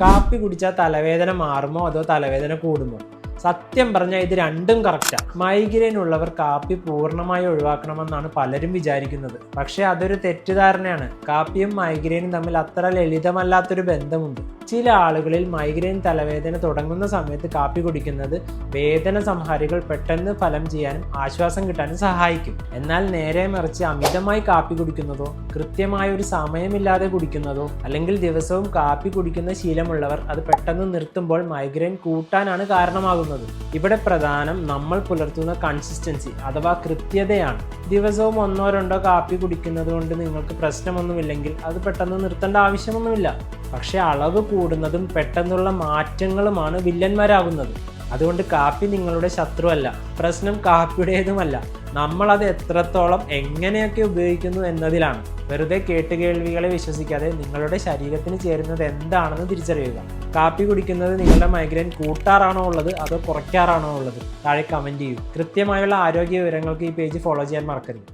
കാപ്പി കുടിച്ചാൽ തലവേദന മാറുമോ അതോ തലവേദന കൂടുമോ? സത്യം പറഞ്ഞാൽ ഇത് രണ്ടും കറക്റ്റാ. മൈഗ്രെയിൻ ഉള്ളവർ കാപ്പി പൂർണ്ണമായി ഒഴിവാക്കണമെന്നാണ് പലരും വിചാരിക്കുന്നത്. പക്ഷേ അതൊരു തെറ്റിദ്ധാരണയാണ്. കാപ്പിയും മൈഗ്രെയിനും തമ്മിൽ അത്ര ലളിതമല്ലാത്തൊരു ബന്ധമുണ്ട്. ചില ആളുകളിൽ മൈഗ്രെയിൻ തലവേദന തുടങ്ങുന്ന സമയത്ത് കാപ്പി കുടിക്കുന്നത് വേദന സംഹാരികൾ പെട്ടെന്ന് ഫലം ചെയ്യാനും ആശ്വാസം കിട്ടാനും സഹായിക്കും. എന്നാൽ നേരെ മറിച്ച് അമിതമായി കാപ്പി കുടിക്കുന്നതോ കൃത്യമായ ഒരു സമയമില്ലാതെ കുടിക്കുന്നതോ അല്ലെങ്കിൽ ദിവസവും കാപ്പി കുടിക്കുന്ന ശീലമുള്ളവർ അത് പെട്ടെന്ന് നിർത്തുമ്പോൾ മൈഗ്രെയിൻ കൂട്ടാനാണ് കാരണമാകുന്നത്. ഇവിടെ പ്രധാനം നമ്മൾ പുലർത്തുന്ന കൺസിസ്റ്റൻസി അഥവാ കൃത്യതയാണ്. ദിവസവും 1-2 കാപ്പി കുടിക്കുന്നത് കൊണ്ട് നിങ്ങൾക്ക് പ്രശ്നമൊന്നുമില്ലെങ്കിൽ അത് പെട്ടെന്ന് നിർത്തേണ്ട ആവശ്യമൊന്നുമില്ല. പക്ഷെ അളവ് കൂടുന്നതും പെട്ടെന്നുള്ള മാറ്റങ്ങളുമാണ് വില്ലന്മാരാകുന്നത്. അതുകൊണ്ട് കാപ്പി നിങ്ങളുടെ ശത്രുവല്ല, പ്രശ്നം കാപ്പിയുടേതുമല്ല. നമ്മളത് എത്രത്തോളം എങ്ങനെയൊക്കെ ഉപയോഗിക്കുന്നു എന്നതിലാണ്. വെറുതെ കേട്ടുകേൾവികളെ വിശ്വസിക്കാതെ നിങ്ങളുടെ ശരീരത്തിന് ചേരുന്നത് എന്താണെന്ന് തിരിച്ചറിയുക. കാപ്പി കുടിക്കുന്നത് നിങ്ങളുടെ മൈഗ്രെയിൻ കൂട്ടാറാണോ ഉള്ളത് അതോ കുറയ്ക്കാറാണോ ഉള്ളത്? താഴെ കമൻറ്റ് ചെയ്യൂ. കൃത്യമായുള്ള ആരോഗ്യ വിവരങ്ങൾക്ക് ഈ പേജ് ഫോളോ ചെയ്യാൻ മറക്കരുത്.